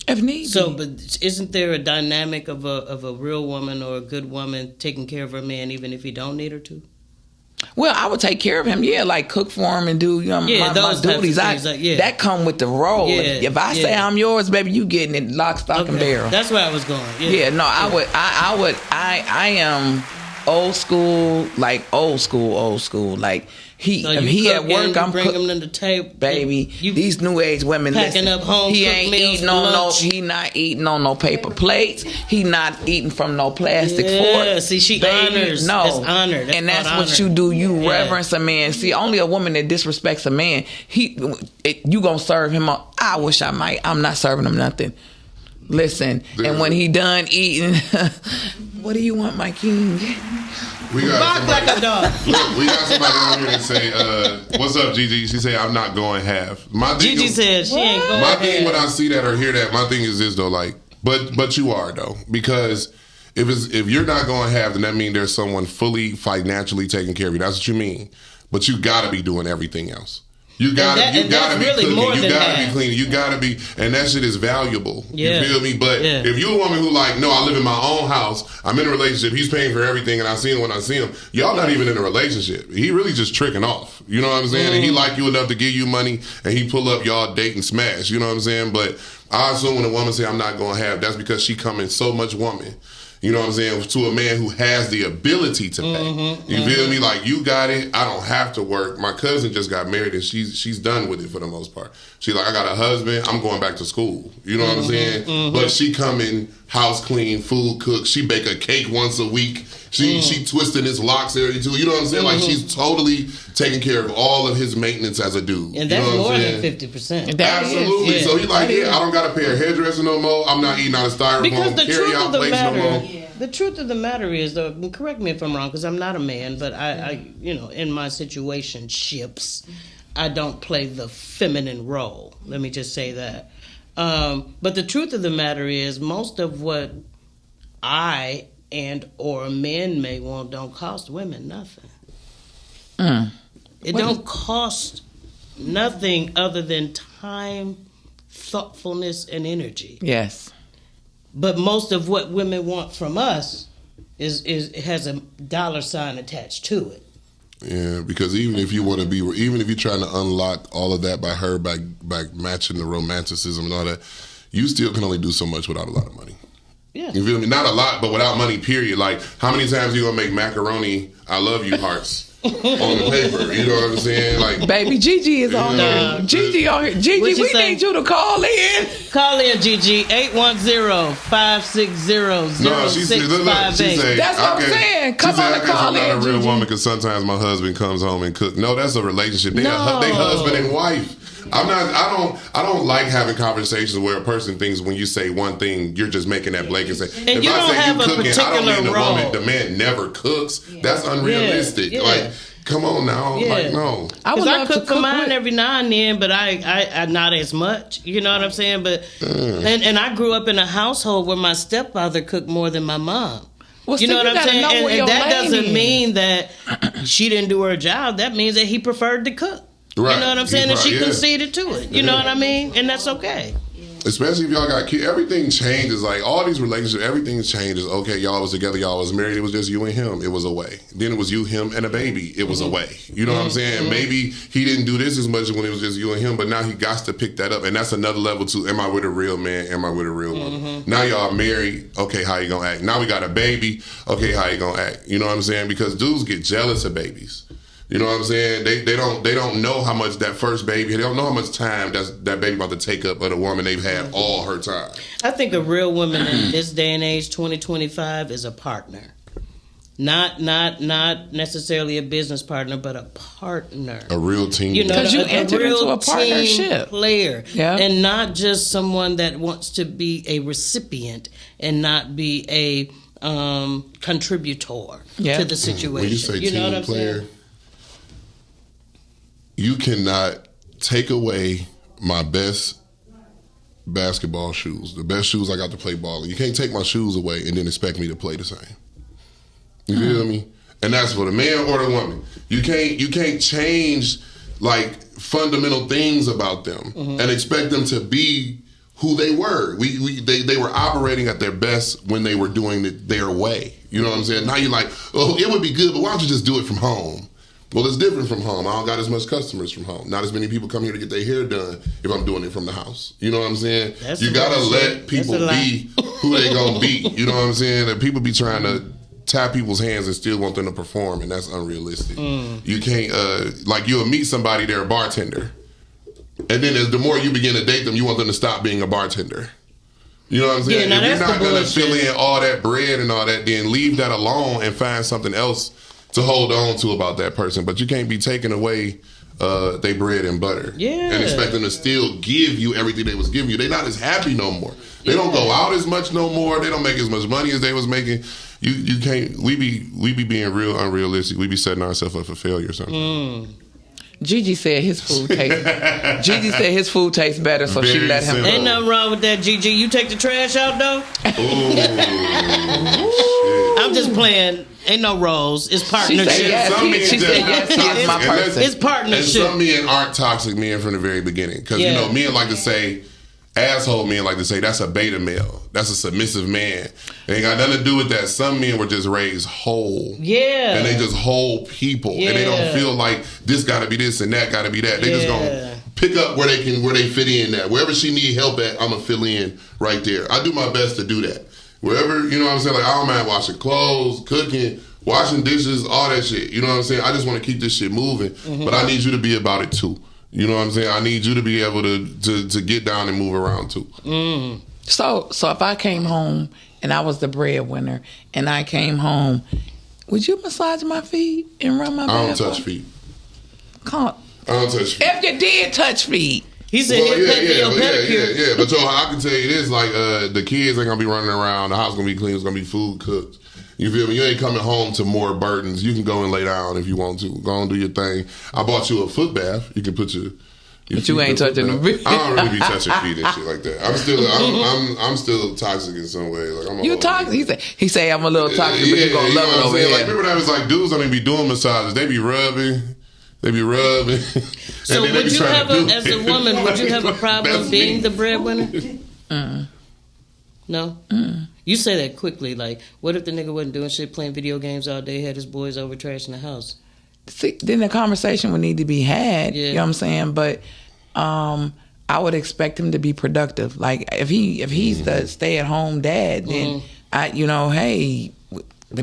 If need So, be. but isn't there a dynamic of a real woman or a good woman taking care of her man even if he don't need her to? Well, I would take care of him, like cook for him and do my those duties. types of things, That come with the role. Yeah, if I say I'm yours, baby, you getting it lock, stock, and barrel. That's where I was going. I am old school, like old school. Like if he at work, I'm bring him to the table, baby. These new age women packing up home. He ain't eating on lunch. He not eating on no paper plates. He not eating from no plastic fork. See, she baby, honors. no, that's honor. and that's what you do. You reverence a man. See, only a woman that disrespects a man, you gonna serve him up. I wish I might. I'm not serving him nothing. Listen, and when he done eating, what do you want, my king? We got bark like a dog. Look, we got somebody on here that say, "What's up, Gigi?" She say, "I'm not going half." Gigi said she ain't going half. My thing when I see that or hear that, my thing is this though, like, but you are though, because if you're not going half, then that means there's someone fully financially taking care of you. That's what you mean. But you got to be doing everything else. You gotta be really cooking. You gotta be cleaning. You gotta be, and that shit is valuable. Yeah. You feel me? But if you're a woman who like, no, I live in my own house. I'm in a relationship. He's paying for everything, and I see him when I see him. Y'all not even in a relationship. He really just tricking off. You know what I'm saying? And he like you enough to give you money, and he pull up, y'all date and smash. You know what I'm saying? But I assume when a woman say I'm not gonna have, that's because she coming so much woman. You know what I'm saying? To a man who has the ability to pay. You feel me? Like, you got it. I don't have to work. My cousin just got married and she's done with it for the most part. She's like, I got a husband. I'm going back to school. You know what I'm saying? But she come in, house clean, food cook. She bake a cake once a week. She twisting his locks every too. You know what I'm saying? Like, she's totally taking care of all of his maintenance as a dude. And that's you know more than 50%. Absolutely. So he like, I don't got to pay a hairdresser no more. I'm not eating out of styrofoam. Because the truth of the matter, no more. the truth of the matter is, though, correct me if I'm wrong, because I'm not a man, but I, in my situationships, I don't play the feminine role. Let me just say that. But the truth of the matter is, most of what I and or men may want don't cost women nothing. It don't cost nothing other than time, thoughtfulness, and energy. Yes. But most of what women want from us has a dollar sign attached to it. Yeah, because even if you're trying to unlock all of that by matching the romanticism and all that, you still can only do so much without a lot of money. Yeah. You feel me? Not a lot, but without money, period. Like, how many times you gonna make macaroni, I love you hearts on the paper? You know what I'm saying? Like, baby, Gigi is on here. Gigi on here. Gigi, we need you to call in. Call in, Gigi, 810-560-0658. no, she said, That's what I'm saying. Come on and call in, I'm not a real Gigi. woman because sometimes my husband comes home and cook. No, that's a relationship. They husband and wife. I don't like having conversations where a person thinks when you say one thing, you're just making that blanket say. And you don't have a particular I don't mean the role. woman, the man never cooks. That's unrealistic. Yeah. Like, Come on now. Yeah. Like, no. Because I love to cook for mine with- every now and then, but I not as much. You know what I'm saying? But and I grew up in a household where my stepfather cooked more than my mom. Well, You know what I'm saying? And that doesn't mean mean that she didn't do her job. That means that he preferred to cook. Right. You know what I'm saying? And she Yeah. conceded to it. You know what I mean? And that's okay. Especially if y'all got kids, everything changes. Like all these relationships, everything changes. Okay, y'all was together, y'all was married. It was just you and him. It was a way. Then it was you, him, and a baby. It was a way. You know what I'm saying? Maybe he didn't do this as much when it was just you and him, but now he got to pick that up, and that's another level too. Am I with a real man? Am I with a real woman? Now y'all married. Okay, how you gonna act? Now we got a baby. Okay, how you gonna act? You know what I'm saying? Because dudes get jealous of babies. You know what I'm saying? They don't know how much that first baby, they don't know how much time that baby about to take up of the woman they've had all her time. I think a real woman in this day and age, 2025, is a partner. Not necessarily a business partner, but a partner. A real team. You know, 'Cause you entered into a partnership. team player, Yeah. and not just someone that wants to be a recipient and not be a contributor Yeah. to the situation. When you say know team what I'm player, saying? you cannot take away my best basketball shoes, the best shoes I got to play ball in. You can't take my shoes away and then expect me to play the same. You feel me? And that's for the man or the woman. You can't change like fundamental things about them and expect them to be who they were. They were operating at their best when they were doing it their way. You know what I'm saying? Now you're like, oh, it would be good, but why don't you just do it from home? Well, it's different from home. I don't got as much customers from home. Not as many people come here to get their hair done if I'm doing it from the house. You know what I'm saying? That's You gotta bullshit. let people That's a be who they gonna be. You know what I'm saying? And people be trying to tie people's hands and still want them to perform, and that's unrealistic. You can't like you'll meet somebody, they're a bartender, and then as the more you begin to date them, you want them to stop being a bartender. You know what I'm saying? Yeah, now if you're that's not the gonna bullshit. fill in all that bread and all that, then leave that alone and find something else to hold on to about that person. But you can't be taking away they bread and butter and expect them to still give you everything they was giving you. They're not as happy no more. They don't go out as much no more. They don't make as much money as they was making. You can't. We be being real unrealistic. We be setting ourselves up for failure or something. Gigi said his food tastes. Gigi said his food tastes better, so she Very let him. simple. Ain't nothing wrong with that, Gigi. You take the trash out, though? Ooh, I'm just playing. Ain't no roles. It's She partnership. said yes. Some men She just said not yes. He is toxic. my And that's- person. It's partnership. And some men aren't toxic men from the very beginning. Because, you Yeah. know, men like to say, asshole men like to say, that's a beta male. That's a submissive man. It ain't got nothing to do with that. Some men were just raised whole. Yeah. And they just whole people. And they don't Yeah. feel like this got to be this and that got to be that. They just Yeah. going to pick up where they fit in at. Wherever she need help at, I'm going to fill in right there. I do my best to do that. Wherever, you know what I'm saying? Like, I don't mind washing clothes, cooking, washing dishes, all that shit. You know what I'm saying? I just want to keep this shit moving. But I need you to be about it too. You know what I'm saying? I need you to be able to get down and move around too. So if I came home and I was the breadwinner and I came home, would you massage my feet and run my I don't bath touch off? feet. Come. I don't touch feet. If you did touch feet, He said Well, he'll pay for your pedicure. yeah. But yo, I can tell you this: like, the kids ain't gonna be running around. The house gonna be clean. It's gonna be food cooked. You feel me? You ain't coming home to more burdens. You can go and lay down if you want to. Go and do your thing. I bought you a foot bath. You can put your. But you ain't touching the feet. I don't really be touching feet and shit like that. I'm still toxic in some way. Like I'm a you whole- toxic. He say I'm a little toxic, but you gonna you love know it what I'm over saying? here. Like, remember that was like dudes don't even be doing massages. They be rubbing. They be rubbing. So and then they would be you trying have to do as a it. woman, would you have a problem That's being me. the breadwinner? No? You say that quickly, like, what if the nigga wasn't doing shit, playing video games all day, had his boys over trashing the house? See, then the conversation would need to be had. Yeah. You know what I'm saying? But I would expect him to be productive. Like if he's the stay at home dad, then hey,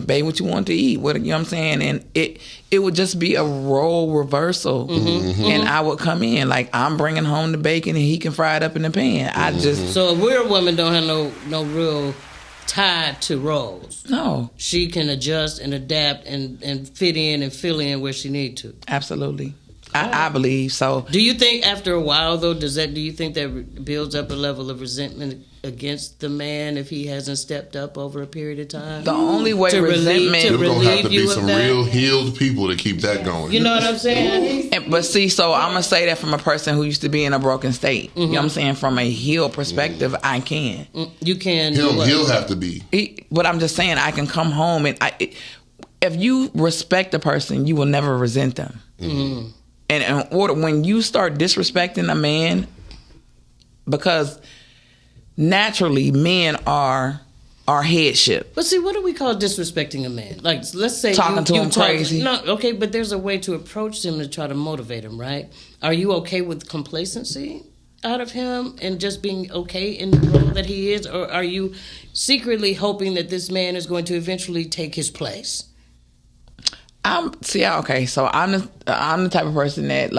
babe, what you want to eat? What, you know what I'm saying? And it would just be a role reversal, and I would come in like I'm bringing home the bacon and he can fry it up in the pan. I just So a real woman don't have no real tie to roles. no, She can adjust and adapt and fit in and fill in where she need to. absolutely. I believe so. Do you think after a while though, do you think that builds up a level of resentment against the man if he hasn't stepped up over a period of time? The only way To relieve- resentment. to There's gonna have to you be of some that? real healed people to keep that going. You know what I'm saying? But see, so I'm gonna say that from a person who used to be in a broken state. You know what I'm saying? From a healed perspective, I can. You can. do what? He'll have to be. But I'm just saying, I can come home and if you respect a person, you will never resent them. Mm-hmm. And in order, when you start disrespecting a man, because naturally men are headship. But see, what do we call disrespecting a man? Like, let's say Talking to him crazy. No, okay, but there's a way to approach him to try to motivate him, right? Are you okay with complacency out of him and just being okay in the role that he is, or are you secretly hoping that this man is going to eventually take his place? So I'm the type of person that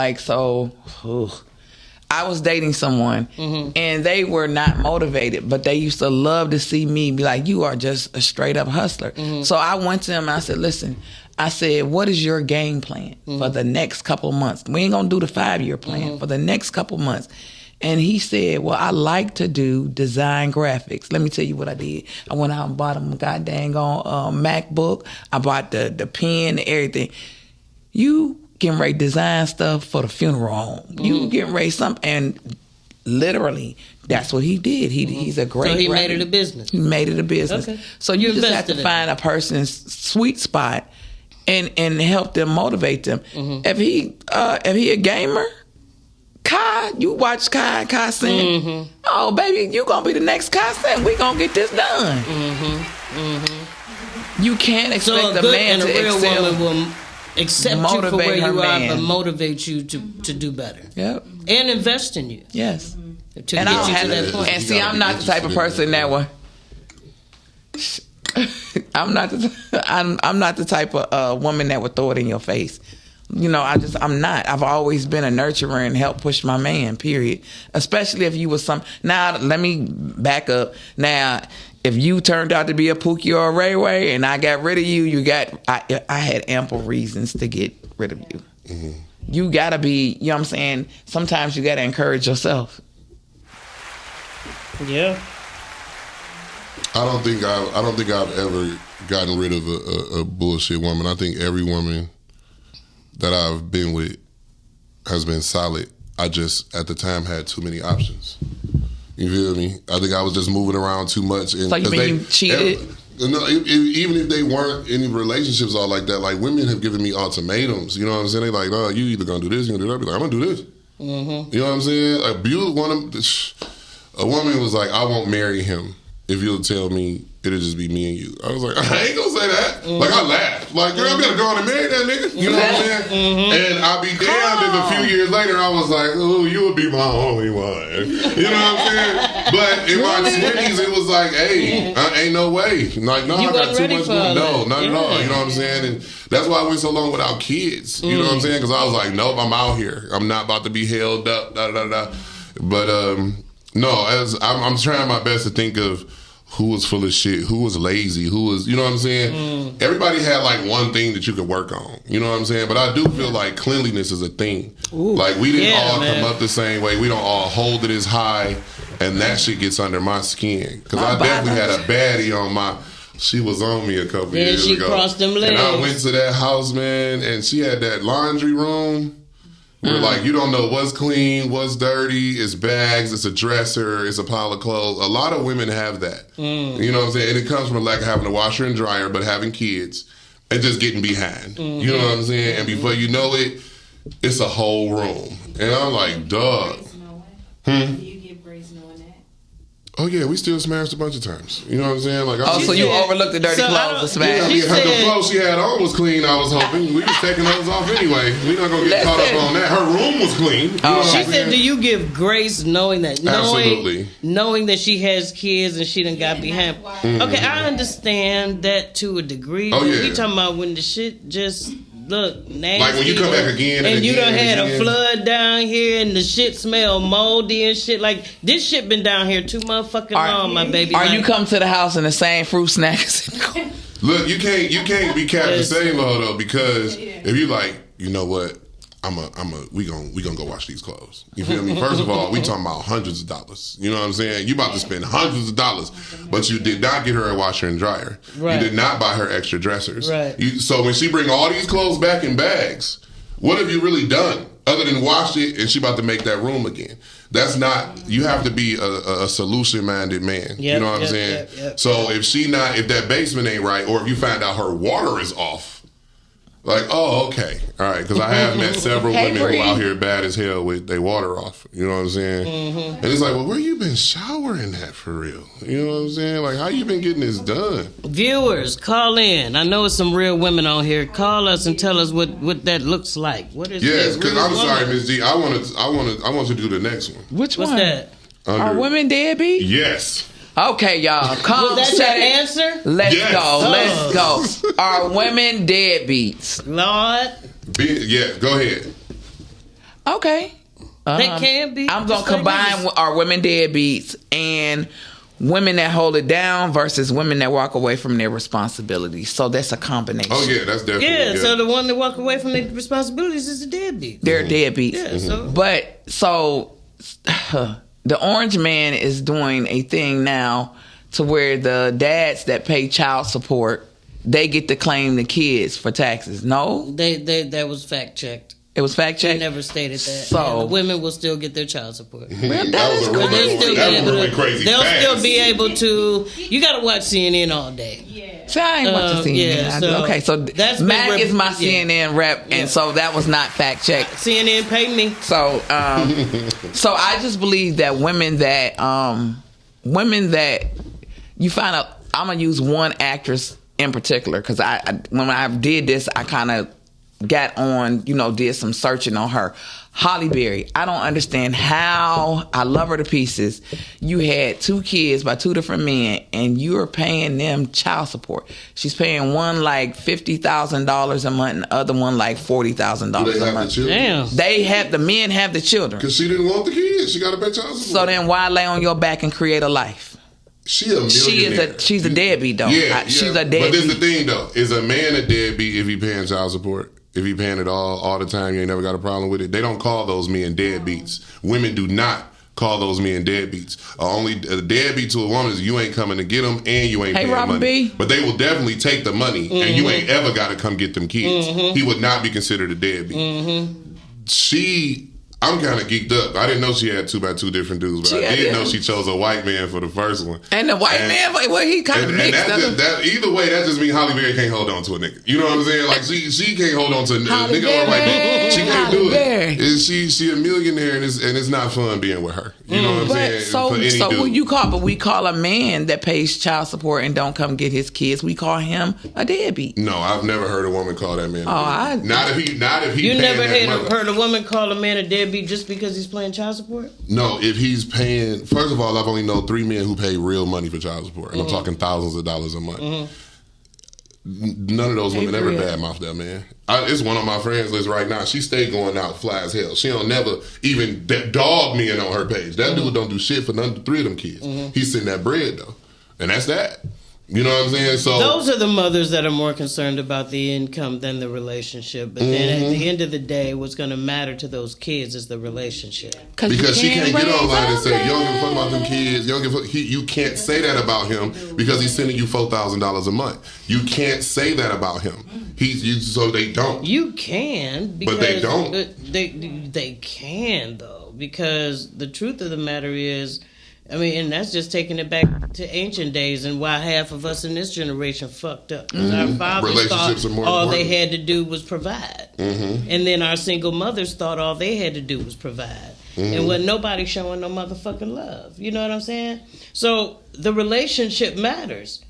I was dating someone and they were not motivated, but they used to love to see me be like, you are just a straight up hustler. So I went to him and I said, listen, what is your game plan for the next couple months? We ain't gonna do the 5-year plan for the next couple months. And he said, well, I like to do design graphics. Let me tell you what I did. I went out and bought him a goddamn MacBook. I bought the pen, everything. You getting ready to design stuff for the funeral home. You getting ready and literally, that's what he did. He's a great So he writer. made it a business. He made it a business. Okay. So you just have invested to in find a person's sweet spot and help them, motivate them. If he a gamer, Kai, you watch Kai sing. Oh, baby, you gonna be the next Kai sing. We gonna get this done. You can't So expect a a good man and a to real excel. woman will accept you for Motivate where her you man. are, but motivate you to do better Yep. and invest in you Yes. to And get I you don't to have that to. point. And You see, gotta I'm be not the type of interested in person that it. will. I'm not the type of woman that would throw it in your face. You know, I'm not. I've always been a nurturer and help push my man, period. Especially if you was now, let me back up. Now, if you turned out to be a Pookie or a Ray Ray and I got rid of you, I had ample reasons to get rid of you. You gotta be, you know what I'm saying? Sometimes you gotta encourage yourself. Yeah. I don't think I've ever gotten rid of a bullshit woman. I think every woman that I've been with has been solid. I just at the time had too many options. You feel me? I think I was just moving around too much. And So you mean you cheated? Even if they weren't in relationships all like that, like women have given me ultimatums. You know what I'm saying? They like, no, you either gonna do this, you gonna do that. I be like, I'm gonna do this. You know what I'm saying? A woman was like, I won't marry him if you'll tell me it'll just be me and you. I was like, I ain't gonna say that. Like, I laughed. Like, girl, I'm gonna go on and marry that nigga. You know what I'm saying? And I'll be damned if a few years later I was like, oh, you would be my only one. You know what I'm saying? But in my 20s, it was like, hey, ain't no way. Like, no, You I got wasn't too ready much for going. No, that. not at all. You know what I'm saying? And that's why I went so long without kids. You know what I'm saying? Because I was like, nope, I'm out here. I'm not about to be held up. But no, as I'm trying my best to think of who was full of shit, who was lazy, who was, you know what I'm saying? Everybody had like one thing that you could work on. You know what I'm saying? But I do feel like cleanliness is a thing. Like we didn't all come up the same way. We don't all hold it as high, and that shit gets under my skin. Because I definitely had a baddie on my. She was on me a couple years she ago. crossed them legs. And I went to that house, man, and she had that laundry room. Where like you don't know what's clean, what's dirty. It's bags, it's a dresser, it's a pile of clothes. A lot of women have that. You know what I'm saying? And it comes from a lack of having a washer and dryer, but having kids and just getting behind. You know what I'm saying? And before you know it, it's a whole room. And I'm like, dog. Do you give grace knowing that? Oh yeah, we still smashed a bunch of times. You know what I'm saying? Like, Oh, so you overlooked the dirty So I clothes don't- and smashed. She the said- clothes she had on was clean, I was hoping. We was taking those off anyway. We're not going to get caught up on that. Her room was clean. You know what She I'm said, saying? do you give grace knowing that? Absolutely. Knowing that she has kids and she done got behind. Okay, I understand that to a degree. Oh, but yeah. we talking about when the shit just look nasty. Like when you come back again and you again done had and a again. flood down here and the shit smell moldy and shit. Like this shit been down here too motherfucking long, my baby. Or Like, you come to the house and the same fruit snacks. Look, you can't be Captain Save though, because if you like, you know what, we gonna go wash these clothes. You feel me? First of all, we talking about hundreds of dollars. You know what I'm saying? You about to spend hundreds of dollars, but you did not get her a washer and dryer. Right. You did not buy her extra dressers. Right. So when she bring all these clothes back in bags, what have you really done other than wash it and she about to make that room again? That's not. You have to be a solution minded man. You know what I'm saying? So if that basement ain't right, or if you find out her water is off. Like, oh, okay. All right. Because I have met several women who out here bad as hell with their water off. You know what I'm saying? And it's like, well, where you been showering at for real? You know what I'm saying? Like, how you been getting this done? Viewers, call in. I know it's some real women on here. Call us and tell us what that looks like. What is Yes, that because real I'm woman? sorry, Ms. G. I want to do the next one. Which What's one? that? Are women deadbeat? Yes. Okay, y'all. Come Was that set your it. answer? Let's Yes. go. Let's go. Are women deadbeats? Lord, Go ahead. Okay. they can be. I'm going Just to like combine this. our women deadbeats and women that hold it down versus women that walk away from their responsibilities. So that's a combination. Oh, yeah, that's definitely. Yeah, so the one that walk away from their responsibilities is a deadbeat. They're deadbeats. Yeah, so But so the orange man is doing a thing now to where the dads that pay child support, they get to claim the kids for taxes. No, they that was fact checked. it was fact They checked. never stated that. So- And the women will still get their child support. that was a But they'll rumor. still be That able rumor went to. crazy They'll fast. still be able to. You got to watch CNN all day. See, I ain't watching CNN. yeah, so Okay, so that's been Mac is my yeah. CNN rep, and so that was not fact checked. CNN paid me. So, so I just believe that women that you find out. I'm gonna use one actress in particular because when I did this, I kind of got on, did some searching on her. Halle Berry. I don't understand how. I love her to pieces. You had 2 kids by 2 different men, and you're paying them child support. She's paying one like $50,000 a month, and the other one like $40,000 Do they a have the month. children? Damn. The men have the children. Because she didn't want the kids. She got to pay child support. So then why lay on your back and create a life? She a millionaire. She's a deadbeat though. Yeah, She's a But this deadbeat. the thing though: is a man a deadbeat if he paying child support? If he paying it all the time, you ain't never got a problem with it. They don't call those men deadbeats. Women do not call those men deadbeats. Only a deadbeat to a woman is you ain't coming to get them and you ain't Hey, paying Robin money. B. But they will definitely take the money and you ain't ever got to come get them kids. He would not be considered a deadbeat. I'm kind of geeked up. I didn't know she had 2 by 2 different dudes, but I did know she chose a white man for the first one. And the white man, well, he kind of And mixed. either way, that just means Halle Berry can't hold on to a nigga. You know what I'm saying? Like she can't hold on to a Halle nigga or a white Berry, dude. She can't Halle do Berry. it. And she a millionaire, and it's not fun being with her. You know what I'm saying? For any So dude. who you call? But we call a man that pays child support and don't come get his kids. We call him a deadbeat. No, I've never heard a woman call that man. I- not if he. You paying never that mother. heard a woman call a man a deadbeat just because he's playing child support? No, if he's paying. First of all, I've only known 3 men who pay real money for child support, and I'm talking thousands of dollars a month. None of those women ever badmouth that man. It's one on my friends list right now. She stay going out fly as hell. She don't never even dog men on her page. That dude don't do shit for none of the 3 of them kids. He's sending that bread though, and that's that. You know what I'm saying? So Those are the mothers that are more concerned about the income than the relationship. But then at the end of the day, what's going to matter to those kids is the relationship. because she can't get online and say, "You don't give a fuck about them kids." You don't give a fuck. You can't say that about him because he's sending you $4,000 a month. You can't say that about him. So they don't. You can, because But they don't. They can though, because the truth of the matter is, I mean, and that's just taking it back to ancient days, and why half of us in this generation fucked up. 'Cause our fathers Relationships thought are more all important. they had to do was provide, and then our single mothers thought all they had to do was provide, and wasn't nobody showing no motherfucking love. You know what I'm saying? So the relationship matters.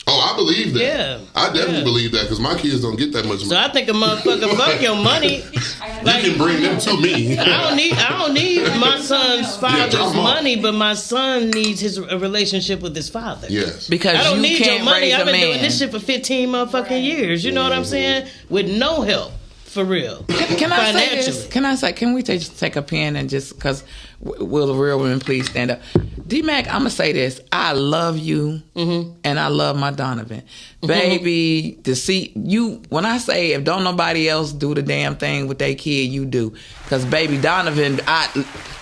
Oh, I believe that. Yeah. I definitely Yeah. believe that because my kids don't get that much So money. I think a motherfucker fuck your money. You can bring them to me. I don't need my son's father's drop 'em off. money, but my son needs a relationship with his father. Yes. Because I don't you need your can't money. raise I've a been doing man. this shit for 15 motherfucking years. You know what I'm saying? With no help. For real. Can I say Financially. this? Can we take a pen and just, because will the real women please stand up? D-Mac, I'm going to say this. I love you, and I love my Donovan. Baby, to see you, when I say if don't nobody else do the damn thing with their kid, you do. Because baby Donovan, I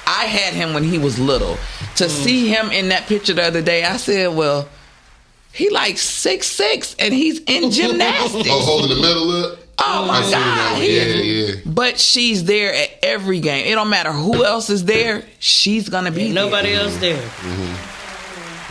had him when he was little. To see him in that picture the other day, I said, well, he like 6'6", and he's in gymnastics. Oh, holding the medal up? Oh my I seen that God. one. Yeah. But she's there at every game. It don't matter who else is there, she's gonna be there. Nobody else there.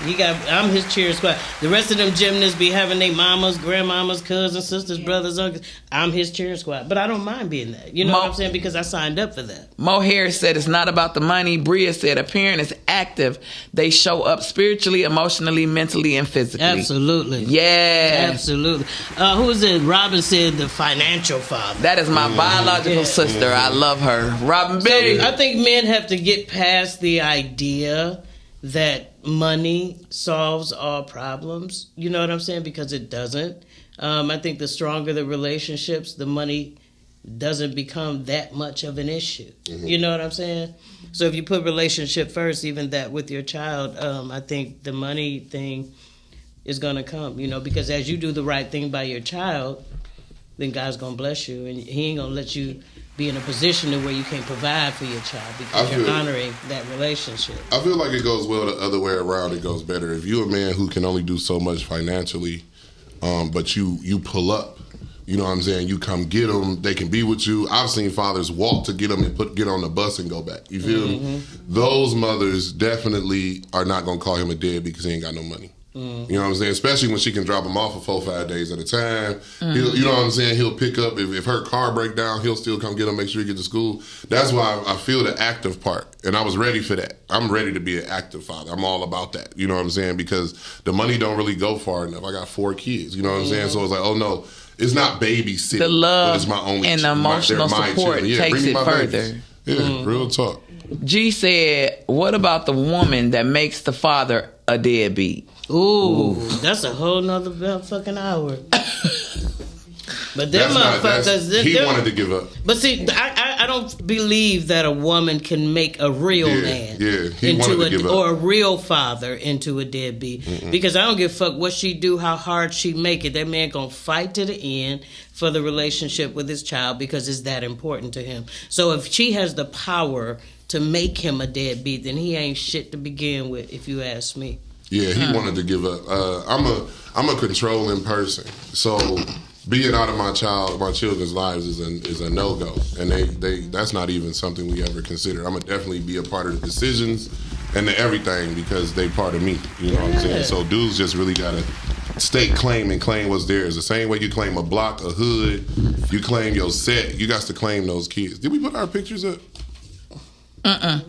I'm his cheer squad. The rest of them gymnasts be having their mamas, grandmamas, cousins, sisters, brothers, uncles. I'm his cheer squad. But I don't mind being that. You know what I'm saying? Because I signed up for that. Mo Harris said it's not about the money. Bria said a parent is active. They show up spiritually, emotionally, mentally, and physically. Absolutely. Yeah. Absolutely. Who is it? Robin said the financial father. That is my biological sister. I love her. Robin B. I think men have to get past the idea that money solves all problems. You know what I'm saying? Because it doesn't. I think the stronger the relationships, the money doesn't become that much of an issue. You know what I'm saying? So if you put relationship first, even that with your child, I think the money thing is going to come, you know, because as you do the right thing by your child, then God's going to bless you, and he ain't going to let you be in a position to where you can't provide for your child because you're honoring that relationship. I feel like it goes well the other way around. It goes better. If you're a man who can only do so much financially, but you pull up, you know what I'm saying? You come get them. They can be with you. I've seen fathers walk to get them and get on the bus and go back. You feel me? Those mothers definitely are not going to call him a deadbeat because he ain't got no money. You know what I'm saying? Especially when she can drop him off for 4 or 5 days at a time. You know what I'm saying? He'll pick up. If her car break down, he'll still come get him, make sure he get to school. That's why I feel the active part. And I was ready for that. I'm ready to be an active father. I'm all about that. You know what I'm saying? Because the money don't really go far enough. I got 4 kids. You know what I'm saying? So it's like, oh no, it's not babysitting. The love but it's my only and the emotional support takes it further. Yeah, real talk. G said, what about the woman that makes the father a deadbeat? Ooh, that's a whole nother fucking hour. But them motherfuckers, he wanted to give up. But see, I don't believe that a woman can make a real man or a real father into a deadbeat. Because I don't give a fuck what she do, how hard she make it. That man gonna fight to the end for the relationship with his child because it's that important to him. So if she has the power to make him a deadbeat, then he ain't shit to begin with, if you ask me. Yeah, he wanted to give up. I'm a controlling person, so being out of my children's lives is a no-go, and they that's not even something we ever consider. I'm gonna definitely be a part of the decisions and the everything because they part of me. You know what I'm saying? So dudes just really gotta stake claim and claim what's theirs. The same way you claim a block, a hood, you claim your set. You got to claim those kids. Did we put our pictures up?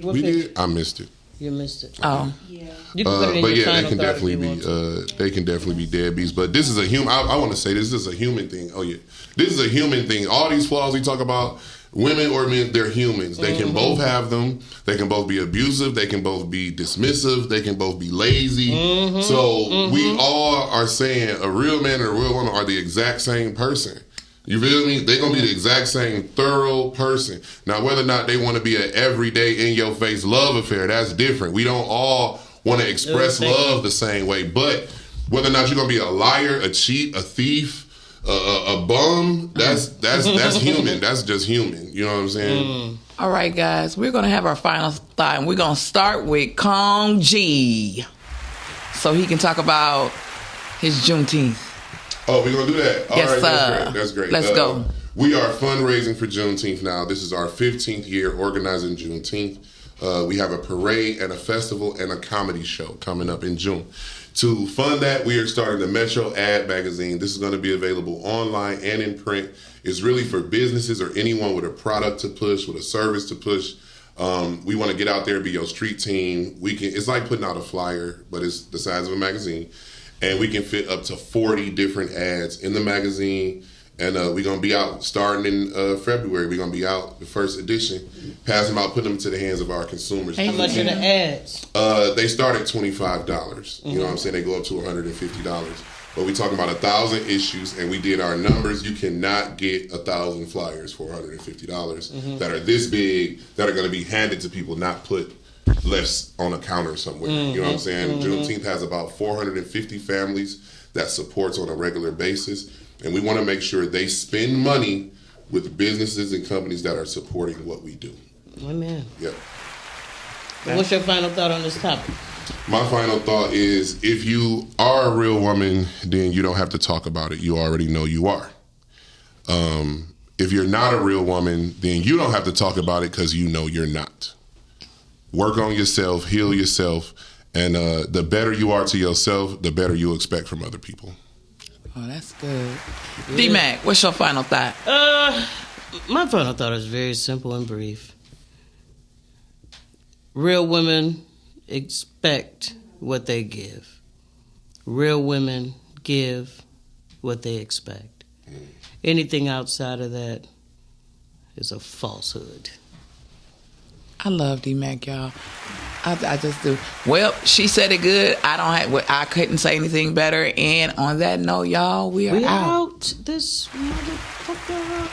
We did. I missed it. You missed it. Oh, yeah. You can put it in but your yeah, final they can definitely be deadbeats. But this is a human. I want to say this is a human thing. Oh yeah, this is a human thing. All these flaws we talk about, women or men, they're humans. They can both have them. They can both be abusive. They can both be dismissive. They can both be lazy. So we all are saying a real man and a real woman are the exact same person. You feel me? They're going to be the exact same thorough person. Now, whether or not they want to be an everyday, in-your-face love affair, that's different. We don't all want to express love the same way. But whether or not you're going to be a liar, a cheat, a thief, a bum, that's human. That's just human. You know what I'm saying? All right, guys. We're going to have our final thought, and we're going to start with Kong G so he can talk about his Juneteenth. Oh, we're going to do that? All yes, right, that's great. Let's go. We are fundraising for Juneteenth now. This is our 15th year organizing Juneteenth. We have a parade and a festival and a comedy show coming up in June. To fund that, we are starting the Metro Ad Magazine. This is going to be available online and in print. It's really for businesses or anyone with a product to push, with a service to push. We want to get out there and be your street team. It's like putting out a flyer, but it's the size of a magazine. And we can fit up to 40 different ads in the magazine. And we're going to be out starting in February. We're going to be out, the first edition, passing them out, putting them into the hands of our consumers. How much are the ads? They start at $25. You know what I'm saying? They go up to $150. but we talking about 1,000 issues, and we did our numbers. You cannot get 1,000 flyers for $150 that are this big, that are going to be handed to people, not put left on a counter somewhere. You know what I'm saying? Juneteenth has about 450 families that supports on a regular basis, and we want to make sure they spend money with businesses and companies that are supporting what we do. Amen. Yep. What's your final thought on this topic? My final thought is, if you are a real woman, then you don't have to talk about it. You already know you are. If you're not a real woman, then you don't have to talk about it because you know you're not. Work on yourself, heal yourself, and the better you are to yourself, the better you expect from other people. Oh, that's good. D-Mac, what's your final thought? My final thought is very simple and brief. Real women expect what they give. Real women give what they expect. Anything outside of that is a falsehood. I love D-Mac, y'all. I just do. Well, she said it good. I couldn't say anything better. And on that note, y'all, we are out. This motherfucker.